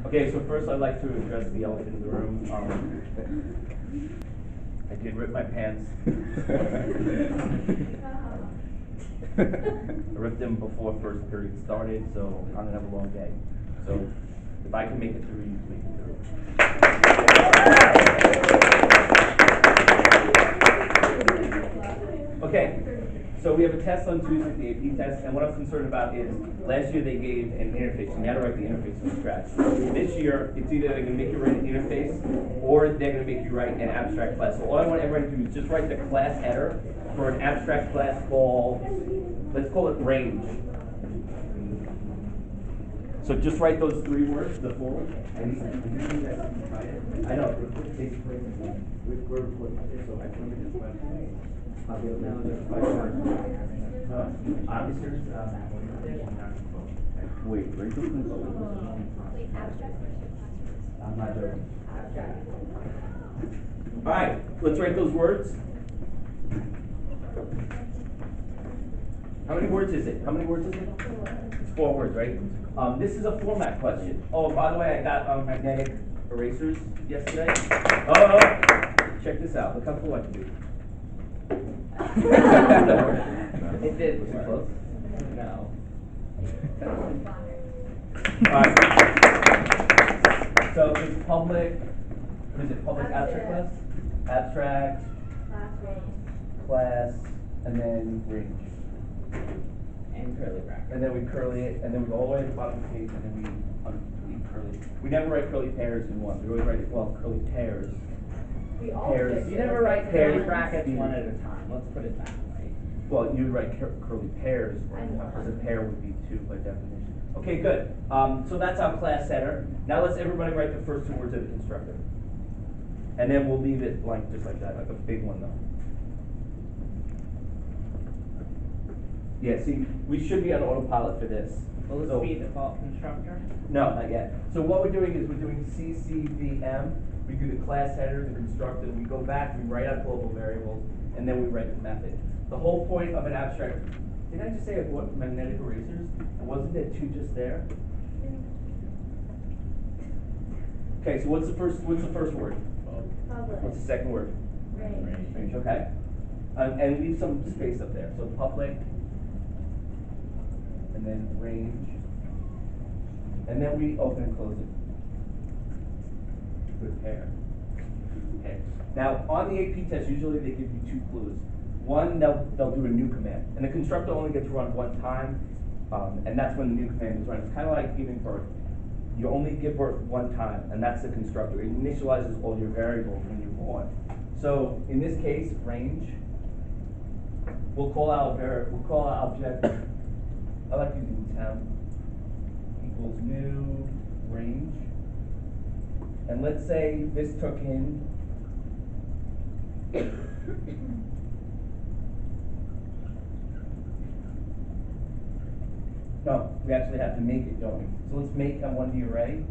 Okay, so first I'd like to address the elephant in the room. I did rip my pants. I ripped them before first period started, so I'm gonna have a long day. So if I can make it through, you can make it through. Okay, so we have a test on Tuesday, the AP test, and what I'm concerned about is last year they gave an interface, and you had to write the interface from scratch. This year, it's either they're going to make you write an interface, or they're going to make you write an abstract class. So all I want everyone to do is just write the class header for an abstract class called, let's call it range. So just write those 3 words, the 4 words. I know, we're recording this, so I can remember this question. Wait, Reichelson? I'm not joking. All right, let's write those words. How many words is it? It's 4 words, right? This is a format question. Oh, by the way, I got magnetic erasers yesterday. Oh, check this out. Look how cool I can do. It did. Was it close? No. Alright. So it's public, what is it? Public abstract class? Abstract, class, and then range. And curly bracket. And then we curly it, and then we go all the way to the bottom of the page, and then we curly. We never write curly pairs in one. We always write it, well, curly pairs. Pairs. You never write curly pairs. brackets one at a time. Let's put it that way. Well, you would write curly pairs, because a pair would be 2 by definition. Okay, good. So that's our class header. Now let's everybody write the first 2 words of the constructor. And then we'll leave it like just like that, like a big one though. Yeah, see, we should be on autopilot for this. Will this be the default constructor? No, not yet. So what we're doing is we're doing CCVM. We do the class header, the constructor, we go back, we write out global variables, and then we write the method. The whole point of an abstract, did I just say what magnetic erasers? And wasn't there 2 just there? Okay, so what's the first word? Public. What's the second word? Range, okay. And leave some space up there. So public, and then range, and then we open and close it. Good pair. Okay. Now on the AP test, usually they give you 2 clues. One, they'll do a new command, and the constructor only gets run 1 time, and that's when the new command is run. It's kind of like giving birth. You only give birth 1 time, and that's the constructor. It initializes all your variables when you're born. So in this case, range. We'll call our object. I like using temp equals new range, and let's say this took in no, we actually have to make it, don't we? So let's make a 1D array.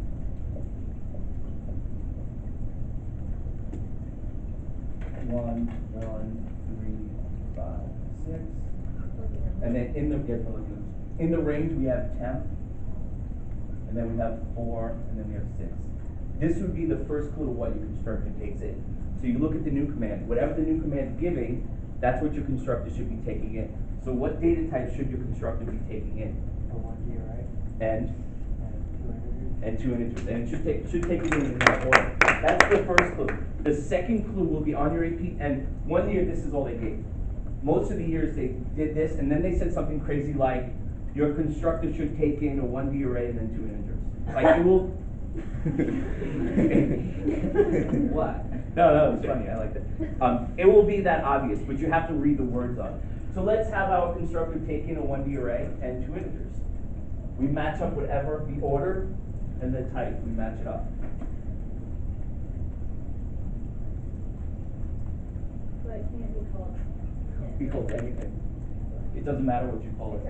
One, 3, 5, 6, and then in the range we have temp, and then we have 4, and then we have 6. This would be the first clue of what your constructor takes in. So you look at the new command. Whatever the new command is giving, that's what your constructor should be taking in. So what data type should your constructor be taking in? A 1D array. And 2 integers. and 2 integers. And it should take it in that order. That's the first clue. The second clue will be on your AP, and 1 year this is all they gave. Most of the years they did this, and then they said something crazy like, your constructor should take in a 1D array and then 2 integers. Like it will. What? No, it's funny. I like that. It will be that obvious, but you have to read the words on it. So let's have our constructor take in a 1D array and 2 integers. We match up whatever the order and the type. We match it up. But it can't be called. Equals anything. It doesn't matter what you call it.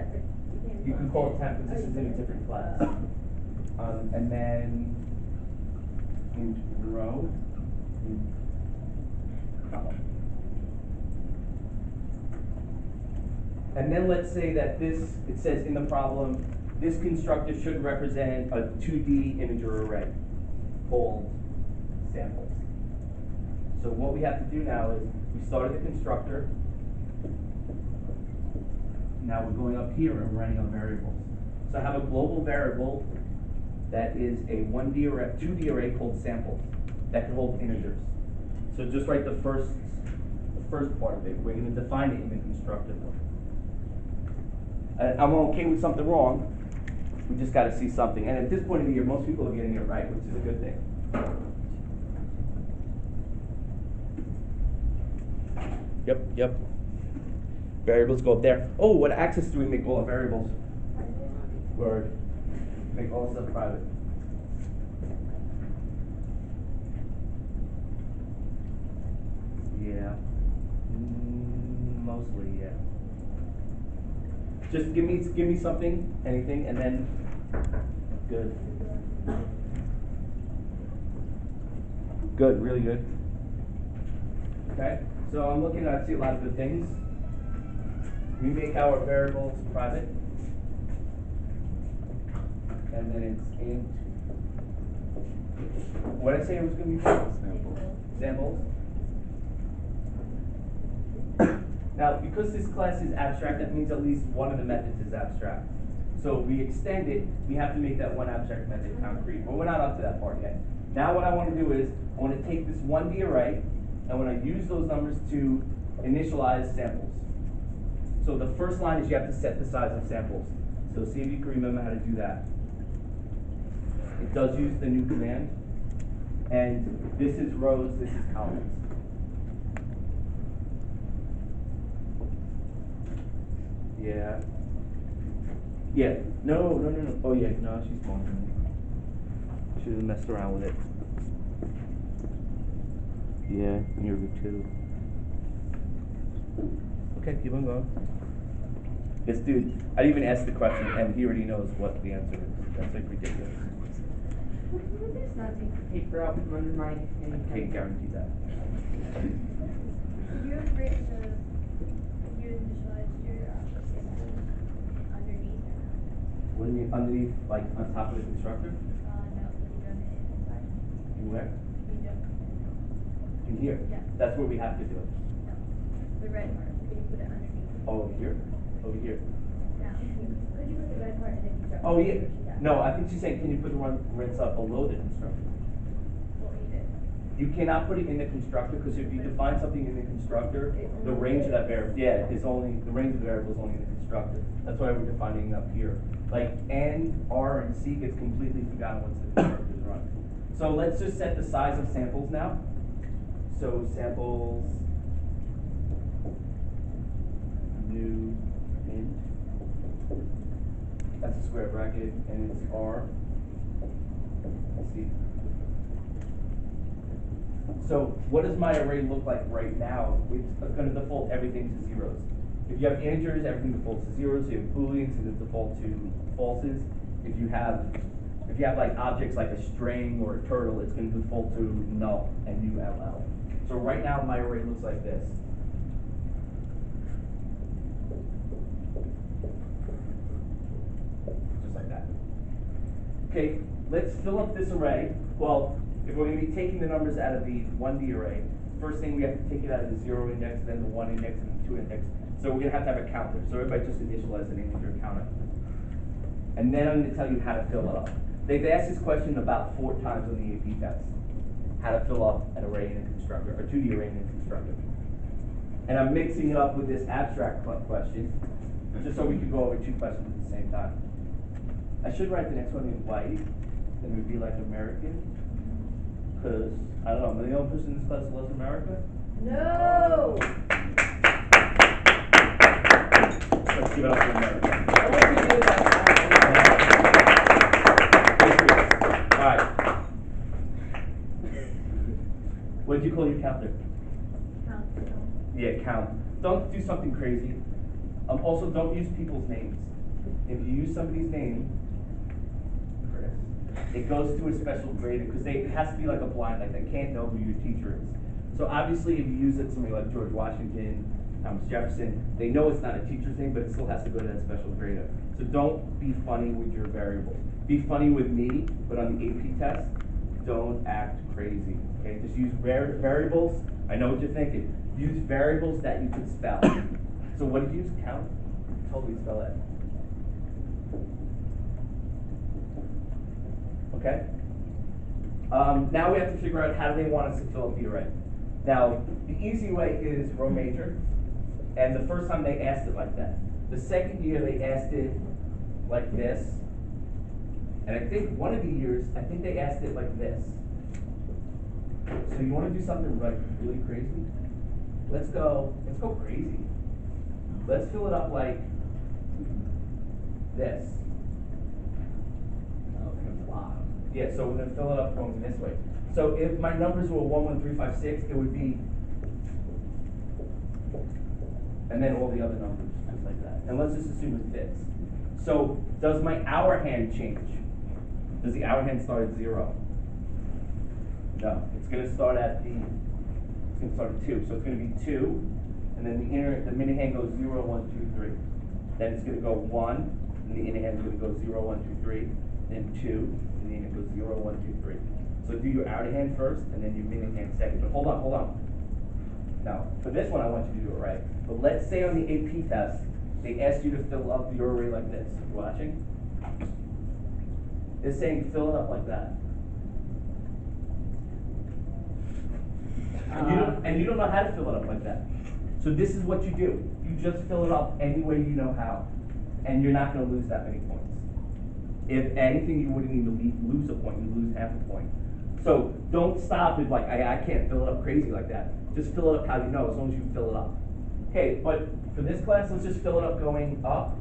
You can call it temp because this is in a different class. And then in row, in column. And then let's say that this, it says in the problem, this constructor should represent a 2D integer array called samples. So what we have to do now is, we started the constructor. Now we're going up here and writing our variables. So I have a global variable that is a 2D array called samples that can hold integers. So just write the first part of it. We're going to define it in the constructor. I'm okay with something wrong. We just got to see something. And at this point of the year, most people are getting it right, which is a good thing. Yep. Variables go up there. Oh, what access do we make all our variables? Word. Make all stuff private. Yeah. Mostly, yeah. Just give me something, anything, and then good. Good, really good. Okay, so I'm looking at, I see a lot of good things. We make our variables private. And then it's int. What did I say it was going to be? Samples. Now, because this class is abstract, that means at least one of the methods is abstract. So if we extend it, we have to make that one abstract method concrete. But we're not up to that part yet. Now what I want to do is, I want to take this 1D array, and I want to use those numbers to initialize samples. So the first line is you have to set the size of samples. So see if you can remember how to do that. It does use the new command. And this is rows, this is columns. Yeah. Yeah. No. Oh yeah, no, she's smaller than me. Should have messed around with it. Yeah, you're good too. Okay, keep on going. This dude, I didn't even ask the question, and he already knows what the answer is. That's like ridiculous. There's nothing to paper out from under my hand. I can't guarantee that. You have written you initialized your sample underneath or not? What do you mean underneath, like on top of the constructor? No, you done it inside. In where? You don't. In here? Yeah. That's where we have to do it. No. The red part, could you put it underneath? Oh, over here? Over here. Now, could you put the red part and then you drop Oh, it? yeah. No, I think she's saying, can you put the rinse up below the constructor? Well, you did. You cannot put it in the constructor, because if you define something in the constructor, the range of that variable, yeah, is only, the range of the variable is only in the constructor. That's why we're defining it up here. Like N, R, and C gets completely forgotten once the constructor is run. So let's just set the size of samples now. So samples, new, int. That's a square bracket, and it's R. Let's see. So what does my array look like right now? It's going to default everything to zeros. If you have integers, everything defaults to zeros. If you have booleans, it will default to falses. If you have like objects like a string or a turtle, it's going to default to null and ULL. So right now my array looks like this. Just like that. Okay, let's fill up this array. Well, if we're going to be taking the numbers out of the 1D array, first thing we have to take it out of the 0 index, then the 1 index, and the 2 index. So we're going to have a counter. So everybody just initialize an integer counter. And then I'm going to tell you how to fill it up. They've asked this question about 4 times on the AP test. How to fill up an array in a constructor, or 2D array in a constructor. And I'm mixing it up with this abstract question, just so we could go over 2 questions at the same time. I should write the next one in white, then it would be like American. Because, I don't know, am I the only person in this class who loves America? No! Let's give it up for America. I want you to do that. Alright. What did you call your counter? Count. Yeah, count. Don't do something crazy. Also, don't use people's names. If you use somebody's name, Chris, it goes to a special grader, because it has to be like a blind, like they can't know who your teacher is. So obviously, if you use it somebody like George Washington, Thomas Jefferson. They know it's not a teacher's name, but it still has to go to that special grader. So don't be funny with your variables. Be funny with me, but on the AP test, don't act crazy, okay? Just use variables. I know what you're thinking. Use variables that you can spell. So what did you use? Count? Totally spell that. Okay? Now we have to figure out how do they want us to fill up the array. Now, the easy way is row major, and the first time they asked it like that. The second year they asked it like this, and I think one of the years, I think they asked it like this. So you want to do something like really crazy? Let's go crazy. Let's fill it up like this. Oh, from the bottom. Yeah, so we're gonna fill it up going this way. So if my numbers were 1, 1, 3, 5, 6, it would be, and then all the other numbers, just like that. And let's just assume it fits. So does my hour hand change? Does the hour hand start at 0? No, it's gonna start at 2. So it's gonna be 2, and then the minute hand goes 0, 1, 2, 3. Then it's gonna go 1, and the inner hand is gonna go 0, 1, 2, 3, then 2, and then it goes 0, 1, 2, 3. So do your outer hand first, and then your minute hand second. But hold on. Now, for this one, I want you to do it right. But let's say on the AP test, they asked you to fill up your array like this. You watching? It's saying fill it up like that. And you don't know how to fill it up like that. So this is what you do. You just fill it up any way you know how. And you're not going to lose that many points. If anything, you wouldn't even lose a point. You'd lose half a point. So don't stop at like, I can't fill it up crazy like that. Just fill it up how you know, as long as you fill it up. Okay, but for this class, let's just fill it up going up.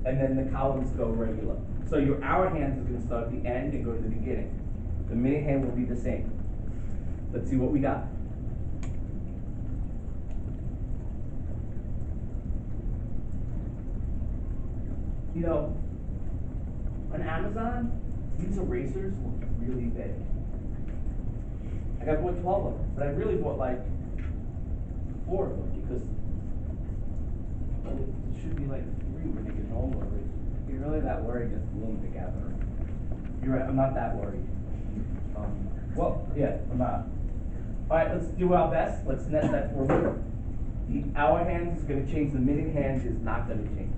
And then the columns go regular. So your hour hand is going to start at the end and go to the beginning. The minute hand will be the same. Let's see what we got. You know, on Amazon, these erasers look really big. I bought 12 of them, but I really bought like 4 of them because it should be like 3 when they get normal erasers. You're really that worried just glue them together. You're right, I'm not that worried. Well, yeah, I'm not. All right, let's do our best. Let's net that formula. The hour hand is going to change. The minute hand is not going to change.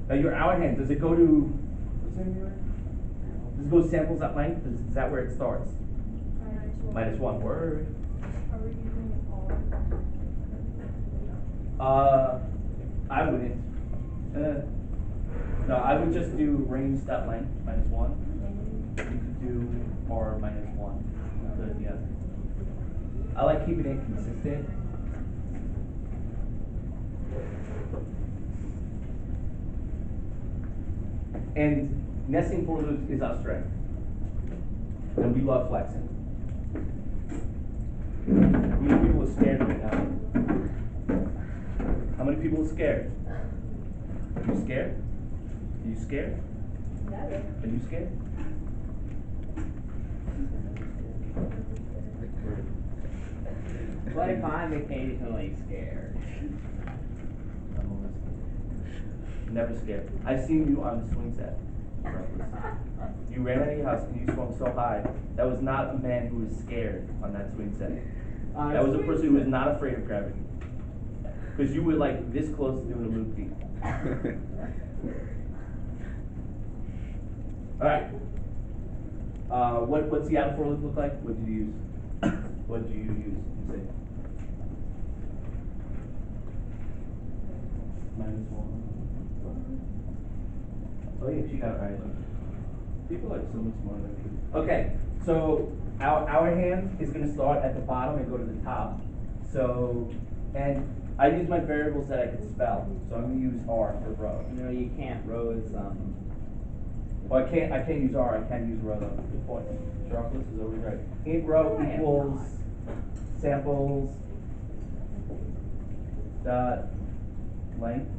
Now your hour hand, does it go to, what's the name of it? Does it go samples at length? Is that where it starts? -1 word. Are we using all? I wouldn't. No, I would just do range that length, -1. You could do or -1. Good, yeah. I like keeping it consistent. And nesting formulas is our strength. And we love flexing. How many people are scared right now? How many people are scared? Are you scared? Are you scared? Never. Are you scared? Like I'm occasionally scared. I'm always scared. Never scared. I've seen you on the swing set. You ran out of your house and you swung so high. That was not a man who was scared on that swing set. That was a person who was not afraid of gravity. Because you were like this close to doing a loop beat. Alright. What's the outer for loop look like? What did you use? What did you use? You say? -1. Oh yeah, she got it right. People are so much smarter than me. Okay, so our hand is gonna start at the bottom and go to the top. So, and I use my variables that I can spell. So I'm gonna use R for row. No, you can't. Row is Well, I can't use R, I can use row though. Good point. Sharpless is always right. Int row equals samples dot length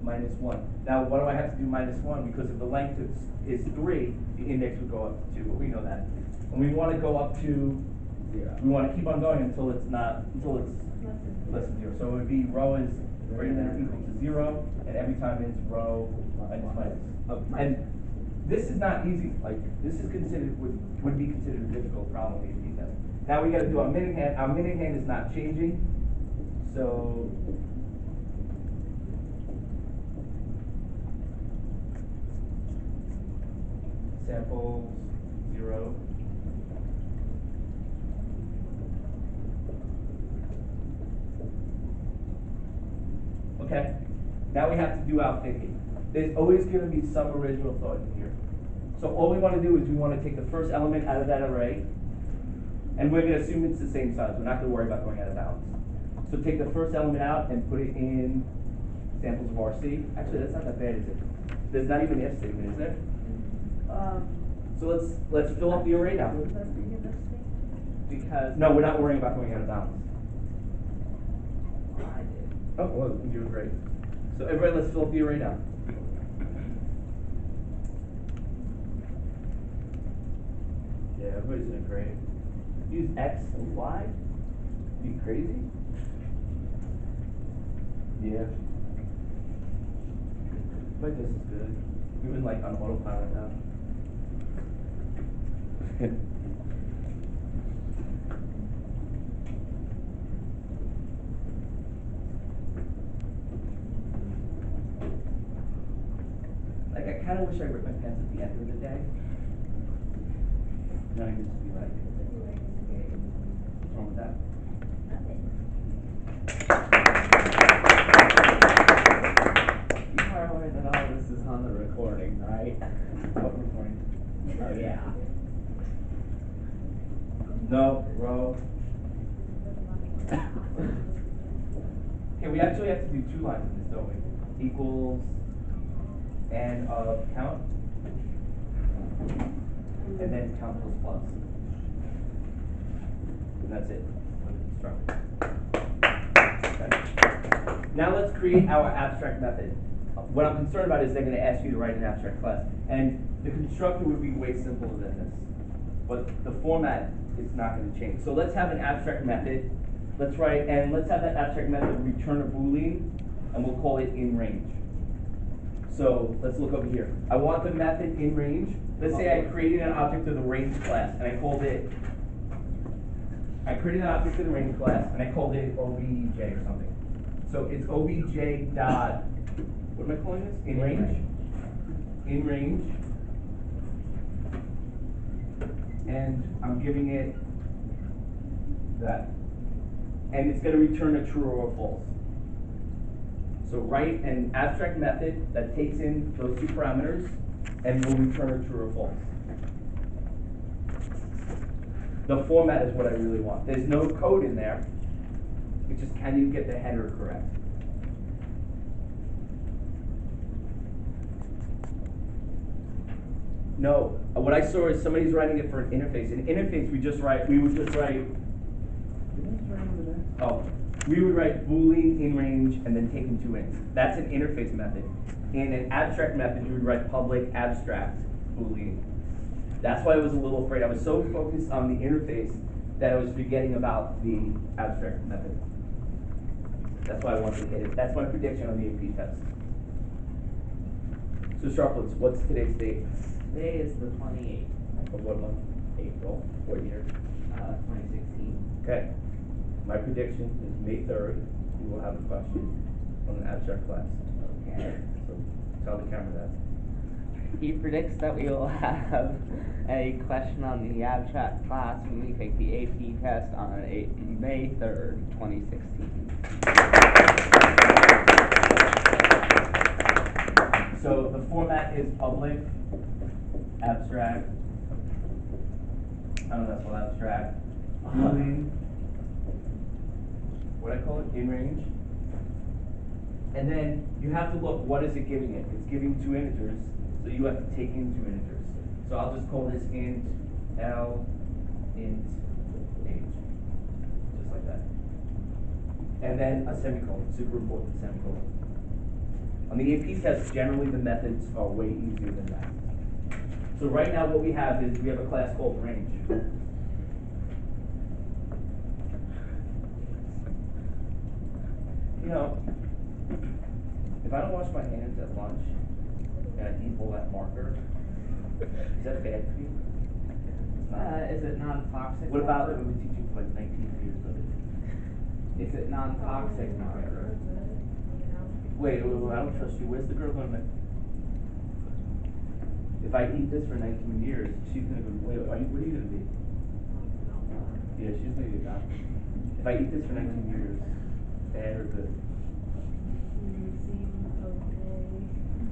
-1. Now, why do I have to do -1? Because if the length is 3, the index would go up to 2, but we know that. And we want to go up to 0. We want to keep on going until it's not, until it's less than 0. So it would be rho is greater than or equal to 0, and every time it's rho minus. And this is not easy. Like, this is considered, would be considered a difficult problem in the AP test. Now we got to do our minute hand. Our minute hand is not changing. So samples 0. Okay. Now we have to do our thinking. There's always going to be some original thought in here. So all we want to do is we want to take the first element out of that array, and we're going to assume it's the same size. We're not going to worry about going out of bounds. So take the first element out and put it in samples of RC. Actually, that's not that bad, is it? There's not even an if statement, is there? So let's fill up the array now. Because No, we're not worrying about going out of bounds. I did. Oh, well, you're great. So everybody, let's fill up the array now. Yeah, everybody's doing great. Use X and Y? You crazy? Yeah. But this is good. We've been like on autopilot now. Like, I kind of wish I ripped my pants at the end of the day. Now I can just be like, what's wrong with that? You are aware that all this is on the recording, right? What recording? Oh, yeah. No, row. Okay, we actually have to do 2 lines in this, don't we? Equals and count. And then count plus plus. And that's it. Okay. Now let's create our abstract method. What I'm concerned about is they're going to ask you to write an abstract class. And the constructor would be way simpler than this. But the format is not going to change. So let's have an abstract method. Let's write, and let's have that abstract method return a Boolean, and we'll call it in range. So let's look over here. I want the method in range. Let's say I created an object of the range class, and I created an object of the range class, and I called it obj or something. So it's obj dot, what am I calling this? In range? In range. And I'm giving it that. And it's going to return a true or a false. So write an abstract method that takes in those 2 parameters and will return a true or false. The format is what I really want. There's no code in there. It's just, can you get the header correct? No, what I saw is somebody's writing it for an interface. In interface, we would just write, we would write Boolean in range and then take in 2 ints. That's an interface method. In an abstract method, you would write public abstract Boolean. That's why I was a little afraid. I was so focused on the interface that I was forgetting about the abstract method. That's why I wanted to hit it. That's my prediction on the AP test. So Sharplets, what's today's date? Today is the 28th Of what month? April, What year? 2016. Okay. My prediction is May 3rd, we will have a question on an abstract class. Okay. So tell the camera that. He predicts that we will have a question on the abstract class when we take the AP test on May 3rd, 2016. So the format is public, abstract, I don't know, that's called abstract, Boolean, what I call it, in range. And then you have to look, what is it giving it? It's giving 2 integers, so you have to take in 2 integers. So I'll just call this int L, int H, just like that. And then a semicolon, super important semicolon. On the AP test, generally the methods are way easier than that. So right now what we have is we have a class called range. know, if I don't wash my hands at lunch and I eat all that marker, is that bad for you? It's not. Is it non-toxic? What about marker? when we teach you for like 19 years of it? Is it non-toxic marker? Wait, I don't trust you. Where's the girl going to? If I eat this for 19 years, she's gonna go, wait, what are you gonna be? Yeah, she's gonna be a doctor. If I eat this for 19 years, bad or good?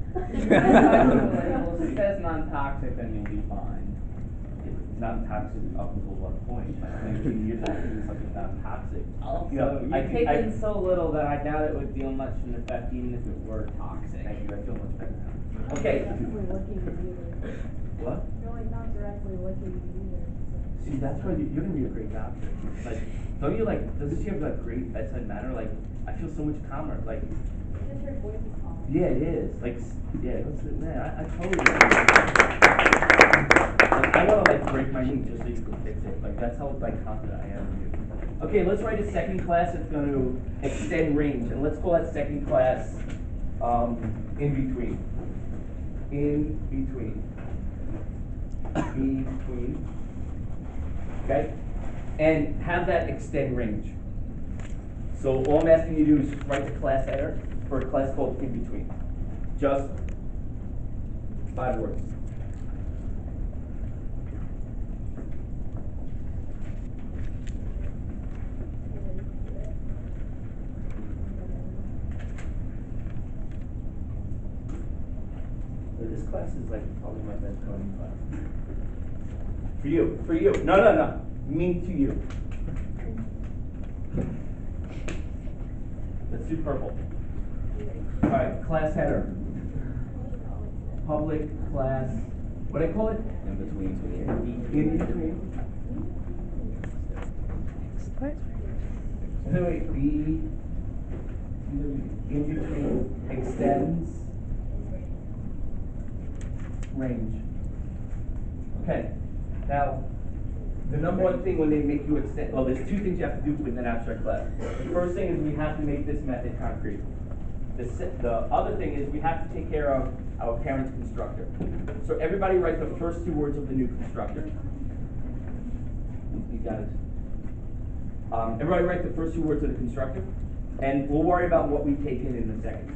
Well, if it says non-toxic, then you'll be fine. It's not toxic up until what point? Like 19 years of eating something not toxic. Also, You know, you've taken so little that I doubt it would feel much of an effect even if it were toxic. Thank you, I feel much better now. Okay. What? You're like not directly looking either. See, that's why you're gonna be a great doctor. Like, don't you like, doesn't she have like great bedside manner? Like, I feel so much calmer, like. Because her voice is calm. Yeah, it is. Like, yeah, I totally. Like, I wanna like break my knee just so you can fix it. Like, that's how like confident I am in you. Okay, let's write a second class that's gonna extend range, and let's call that second class, in between. In between. Between. Okay? And have that extend range. So all I'm asking you to do is just write the class header for a class called in between. Just 5 words. So this class is like probably my best coding class. For you. No. Me to you. Let's do purple. Alright, class header. Public class, what do I call it? In between. In between. Wait, in between extends range. Okay, now, the number one thing when they make you extend, well, there's 2 things you have to do with an abstract class. The first thing is we have to make this method concrete. The other thing is we have to take care of our parent's constructor. So everybody write the first 2 words of the new constructor. You got it. Everybody write the first 2 words of the constructor, and we'll worry about what we take in a second.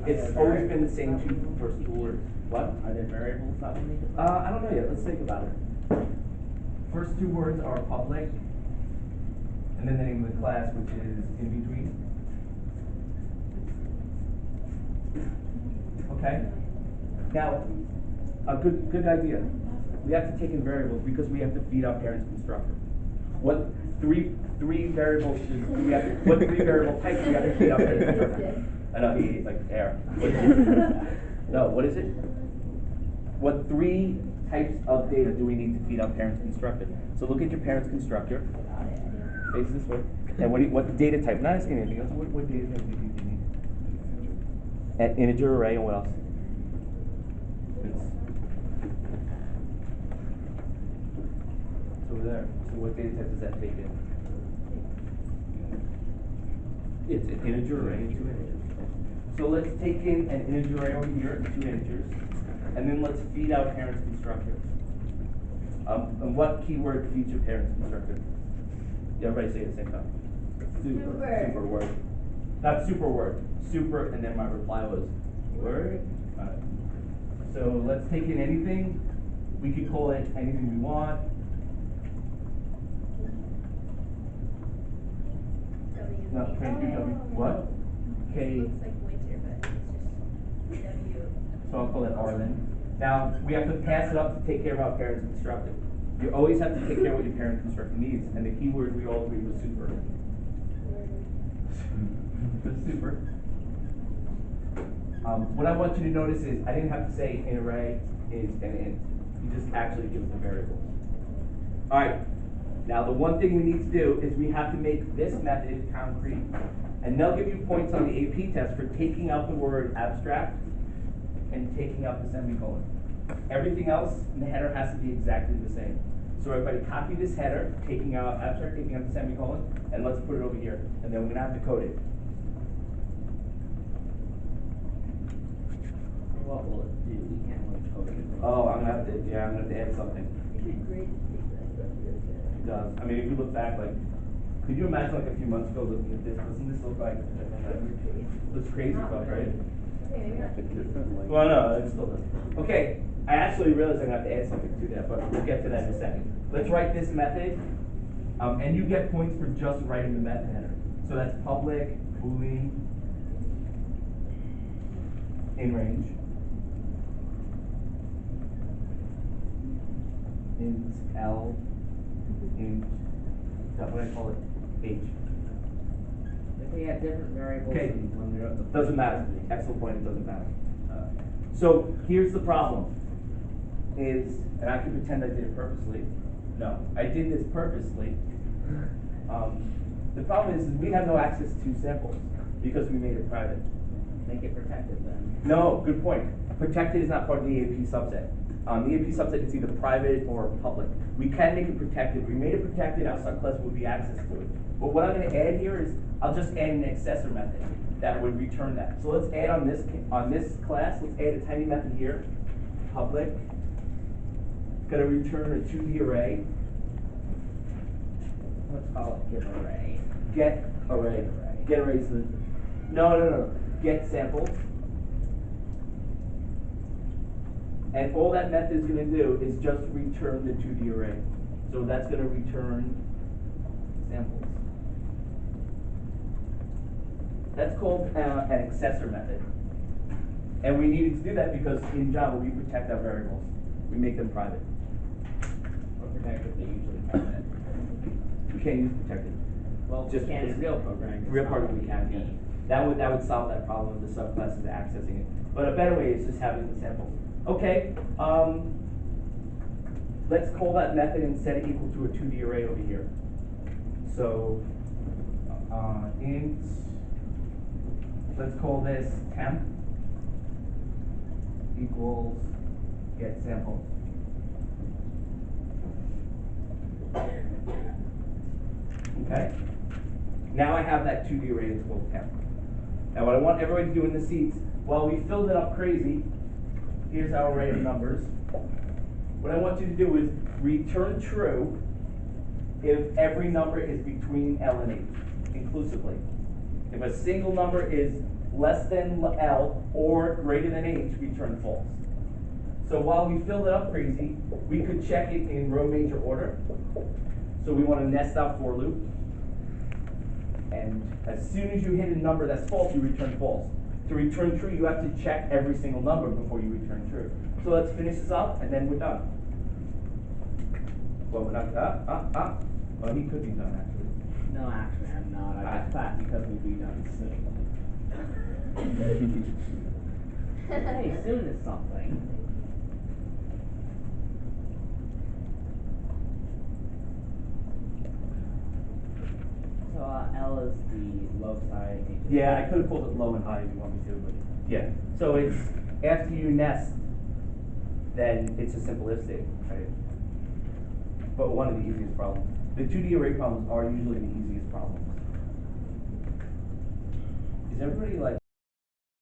It's always been the same first 2 words. What? Are there variables that will make it? I don't know yet. Let's think about it. First 2 words are public, and then the name of the class, which is in between. Okay. Now, a good idea. We have to take in variables because we have to feed our parents' constructor. What three variables should we have? What 3 variable types do we have to feed our parents' constructor? I know he like air. What is it? No, what is it? What 3 types of data do we need to feed our parents' constructor? So look at your parents' constructor. Face this way. And what data type? Not asking anything else. What data type do you think you need? An integer array, and what else? It's over there. So what data type does that take in? It's an integer array and 2 integers. So let's take in an integer array over here and 2 integers, and then let's feed our parents' constructor. And what keyword feeds your parents' constructor? Yeah, everybody say it at the same time. Super word. Not super word. Super, and then my reply was word. Alright. So let's take in anything. We could call it anything we want. No, can I do W? What? K. Looks like winter, but it's just W. So I'll call it R then. Now, we have to pass it up to take care of our parents' constructor. You always have to take care of what your parent constructor needs, and the key word we all agreed was super. Super. What I want you to notice is I didn't have to say an array is an int. You just actually give the variables. All right. Now the one thing we need to do is we have to make this method concrete, and they'll give you points on the AP test for taking out the word abstract and taking out the semicolon. Everything else in the header has to be exactly the same. So everybody copy this header, taking out abstract, taking out the semicolon, and let's put it over here. And then we're gonna have to code it. What will it do? We can't really code it. Oh, I'm gonna have to, yeah, I'm gonna have to add something. You should grade this paper, that's really good. It does. I mean, if you look back, like, could you imagine like a few months ago looking at this? Doesn't this look like, looks crazy, but right? Okay, maybe not. Well, no, it still does. Okay, I actually realized I'm gonna have to add something to that, but we'll get to that in a second. Let's write this method, and you get points for just writing the method header. So that's public, boolean, in range, int L, int, what do I call it? H. If we had different variables Okay. when we wrote the. Doesn't matter. Excellent point, it doesn't matter. So here's the problem, is, and I can pretend I did it purposely. No, I did this purposely. The problem is we have no access to samples because we made it private. Make it protected then. No, good point. Protected is not part of the AP subset. The AP subset is either private or public. We can make it protected. We made it protected, outside class would be access to it. But what I'm gonna add here is, I'll just add an accessor method that would return that. So let's add on this class, let's add a tiny method here, public. It's gonna return a 2D array, Let's call it give array. get array. Get array is the, no. Get samples. And all that method is gonna do is just return the 2D array. So that's gonna return samples. That's called an accessor method. And we needed to do that because in Java we protect our variables. We make them private. Or protected, they usually have it. We can't use protected. Well, Just just can't in because- real programming. it's Real not programming we can, be. yeah. That would solve that problem of the subclasses accessing it. But a better way is just having the samples. Okay, let's call that method and set it equal to a 2D array over here. So, int, let's call this temp equals get sample. Okay? Now I have that 2D array that's called temp. Now what I want everybody to do in the seats, well, we filled it up crazy. Here's our array of numbers. What I want you to do is return true if every number is between L and H, inclusively. If a single number is less than L or greater than H, return false. So while we filled it up crazy, we could check it in row major order. So we want to nest out for loop. And as soon as you hit a number that's false, you return false. To return true, you have to check every single number before you return true. So let's finish this up, and then we're done. Well, we're not, well, he could be done, actually. No, actually, I'm not. I just thought because we'd be done soon. Hey, soon is something. So, L is the low side. H is Yeah, I the- could have called it low and high if you want me to, but, yeah. So it's, after you nest, then it's a simple if statement, right? But one of the easiest problems. The 2D array problems are usually the easiest problems. Is everybody like